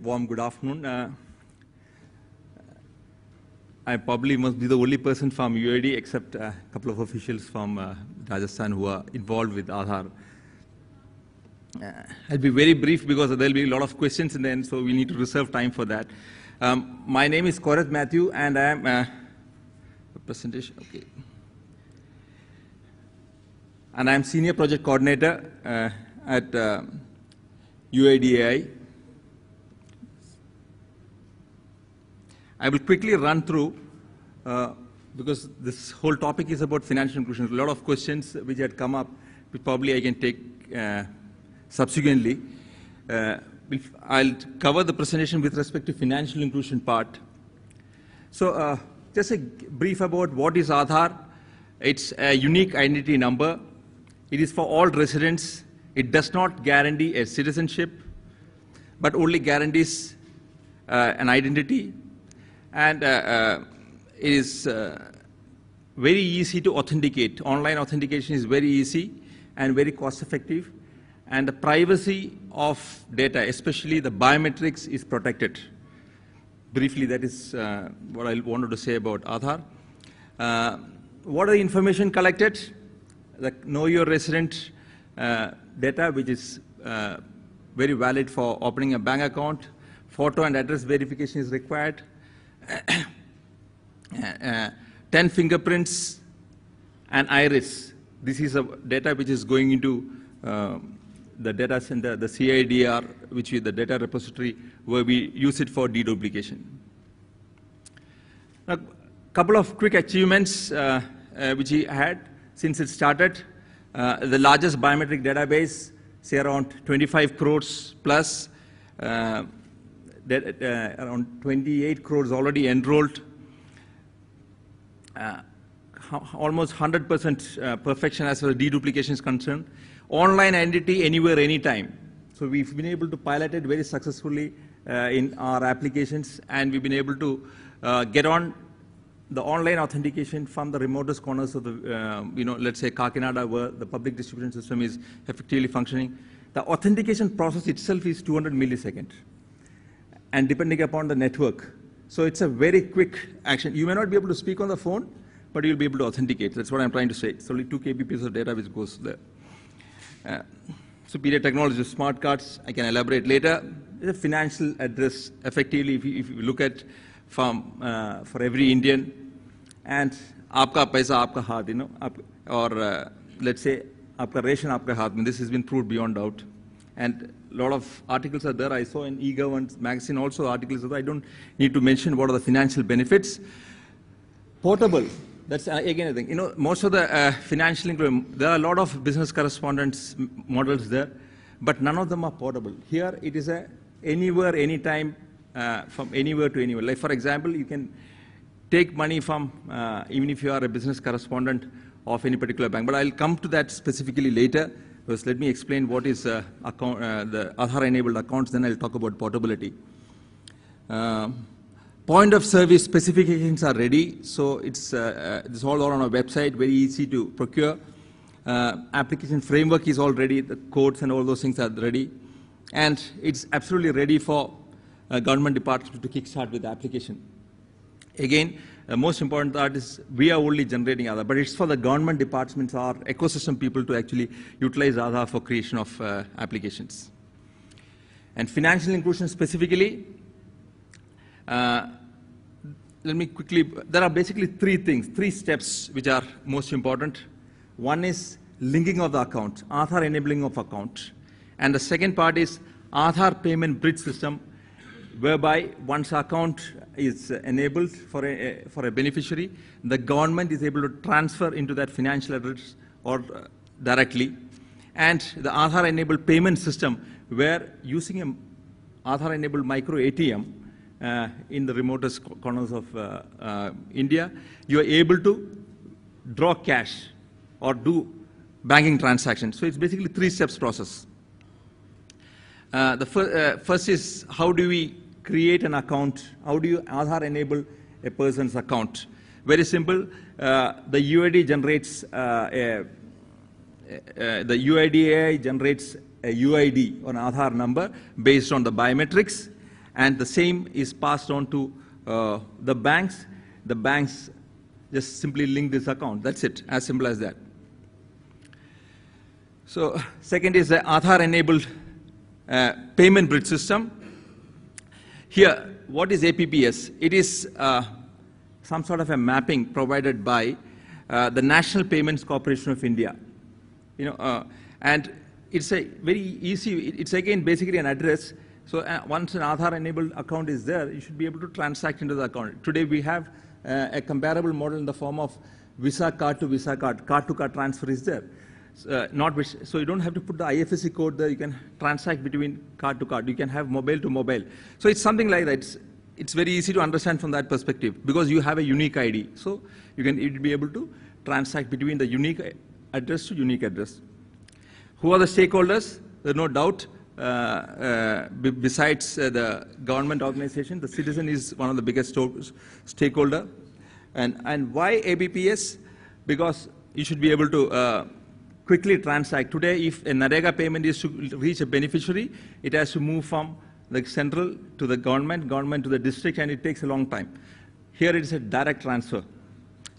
warm good afternoon. I probably must be the only person from UID except a couple of officials from Rajasthan who are involved with Aadhaar. I'll be very brief because there'll be a lot of questions in the end, so we need to reserve time for that. My name is Korath Mathew, and I am a presentation. Okay. And I am Senior Project Coordinator at UIDAI. I will quickly run through, because this whole topic is about financial inclusion. A lot of questions which had come up, which probably I can take subsequently. I'll cover the presentation with respect to financial inclusion part. So just a brief about what is Aadhaar. It's a unique identity number. It is for all residents. It does not guarantee a citizenship, but only guarantees an identity. And it is very easy to authenticate. Online authentication is very easy and very cost effective. And the privacy of data, especially the biometrics, is protected. Briefly, that is what I wanted to say about Aadhaar. What are the information collected? The Know Your Resident data, which is very valid for opening a bank account. Photo and address verification is required. 10 fingerprints and iris. This is a data which is going into the data center, the CIDR, which is the data repository, where we use it for deduplication. A couple of quick achievements which he had since it started. The largest biometric database, say around 25 crores plus, around 28 crores already enrolled, almost 100% perfection as far as deduplication is concerned. Online identity anywhere, anytime. So we've been able to pilot it very successfully in our applications, and we've been able to get on the online authentication from the remotest corners of the, let's say Kakinada, where the public distribution system is effectively functioning. The authentication process itself is 200 milliseconds, and depending upon the network. So it's a very quick action. You may not be able to speak on the phone, but you'll be able to authenticate. That's what I'm trying to say. It's only 2 kbps of data which goes there. Superior technology, smart cards, I can elaborate later. It's a financial address, effectively, if you look at from, for every Indian. And aapka paisa, aapka haath, or let's say, aapka ration, aapka haath. This has been proved beyond doubt. And a lot of articles are there. I saw in eGov and magazine also articles are there. I don't need to mention what are the financial benefits. Portable. That's again a thing. Most of the financial inclusion, there are a lot of business correspondence models there, but none of them are portable. Here it is a anywhere, anytime, from anywhere to anywhere. Like for example, you can take money from, even if you are a business correspondent of any particular bank. But I'll come to that specifically later. First, let me explain what is the Aadhaar-enabled accounts, then I'll talk about portability. Point of service specifications are ready, so it's all on our website, very easy to procure. Application framework is all ready, the codes and all those things are ready. And it's absolutely ready for government departments to kickstart with the application. Again, the most important part is we are only generating Aadhaar, but it's for the government departments or ecosystem people to actually utilize Aadhaar for creation of applications. And financial inclusion specifically, let me quickly, there are basically 3 steps which are most important. One is linking of the account, Aadhaar enabling of account. And the second part is Aadhaar payment bridge system, whereby once account is enabled for a beneficiary, the government is able to transfer into that financial address or directly. And the Aadhaar-enabled payment system, where using an Aadhaar-enabled micro ATM in the remotest corners of India, you are able to draw cash or do banking transactions. So it's basically 3 steps process. The first is how do we create an account? How do you Aadhaar enable a person's account? Very simple. The UID generates the UIDAI generates a UID or an Aadhaar number based on the biometrics, and the same is passed on to the banks. The banks just simply link this account. That's it, as simple as that. So second is the Aadhaar-enabled payment bridge system. Here, what is APPS? It is some sort of a mapping provided by the National Payments Corporation of India. And it's a very easy, it's again basically an address. So once an Aadhaar-enabled account is there, you should be able to transact into the account. Today we have a comparable model in the form of Visa card to Visa card. Card-to-card transfer is there. So you don't have to put the IFSC code there. You can transact between card to card. You can have mobile to mobile. So it's something like that. It's very easy to understand from that perspective because you have a unique ID. So you'll be able to transact between the unique address to unique address. Who are the stakeholders? There's no doubt. Besides the government organization, the citizen is one of the biggest stakeholder. And why ABPS? Because you should be able to quickly transact. Today, if a NREGA payment is to reach a beneficiary, it has to move from the central to the government to the district, and it takes a long time. Here it is a direct transfer.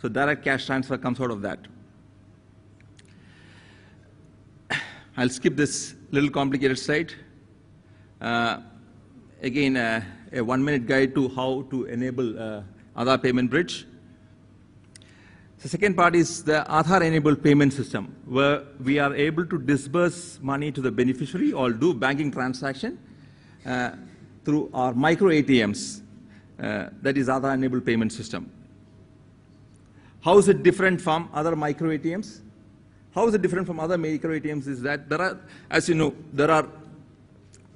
So direct cash transfer comes out of that. I'll skip this little complicated slide. Again, a 1-minute guide to how to enable Aadhaar payment bridge. The second part is the Aadhaar-enabled payment system, where we are able to disburse money to the beneficiary or do banking transaction through our micro ATMs. That is Aadhaar-enabled payment system. How is it different from other micro ATMs? How is it different from other micro ATMs is that there are, as you know, there are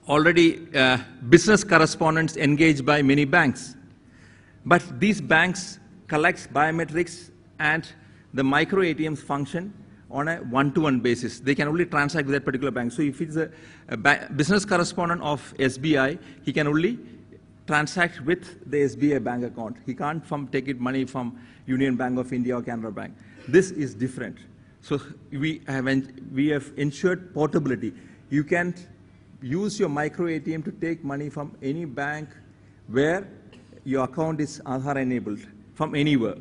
already business correspondents engaged by many banks. But these banks collect biometrics and the micro ATMs function on a one-to-one basis. They can only transact with that particular bank. So if it's a business correspondent of SBI, he can only transact with the SBI bank account. He can't take money from Union Bank of India or Canara Bank. This is different. So we have ensured portability. You can use your micro ATM to take money from any bank where your account is Aadhaar enabled, from anywhere.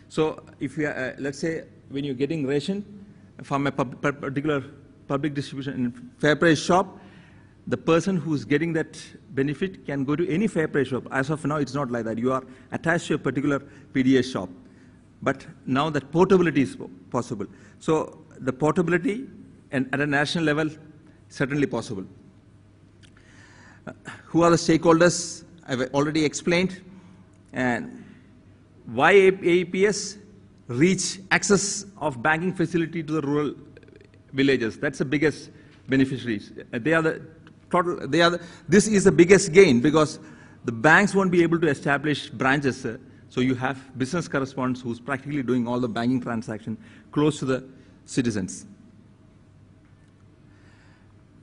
So if you let's say when you're getting ration from a particular public distribution fair price shop, the person who's getting that benefit can go to any fair price shop. As of now, it's not like that. You are attached to a particular PDS shop. But now that portability is possible. So the portability and at a national level, certainly possible. Who are the stakeholders? I've already explained. And why AEPS? Reach access of banking facility to the rural villages. That's the biggest beneficiaries. This is the biggest gain because the banks won't be able to establish branches. So you have business correspondents who's practically doing all the banking transaction close to the citizens.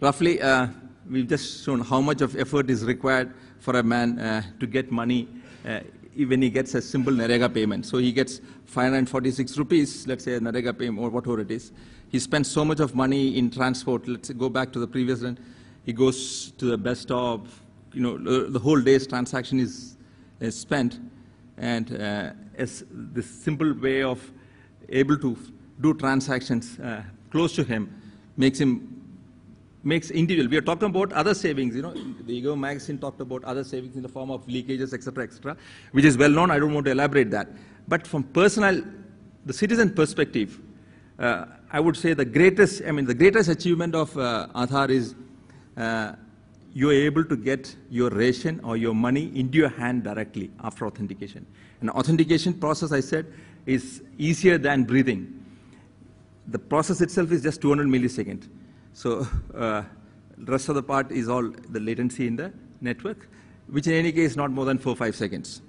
Roughly, we've just shown how much of effort is required for a man to get money when he gets a simple NREGA payment. So he gets 546 rupees, let's say a NREGA payment or whatever it is. He spends so much of money in transport. Let's go back to the previous one. He goes to the bus stop. The whole day's transaction is spent. And this simple way of able to do transactions close to him makes individual. We are talking about other savings. The eGov magazine talked about other savings in the form of leakages, etc., which is well known. I don't want to elaborate that. But from the citizen perspective, I would say the greatest achievement of Aadhaar is you're able to get your ration or your money into your hand directly after authentication. And the authentication process, I said, is easier than breathing. The process itself is just 200 milliseconds. So the rest of the part is all the latency in the network, which in any case not more than 4 or 5 seconds.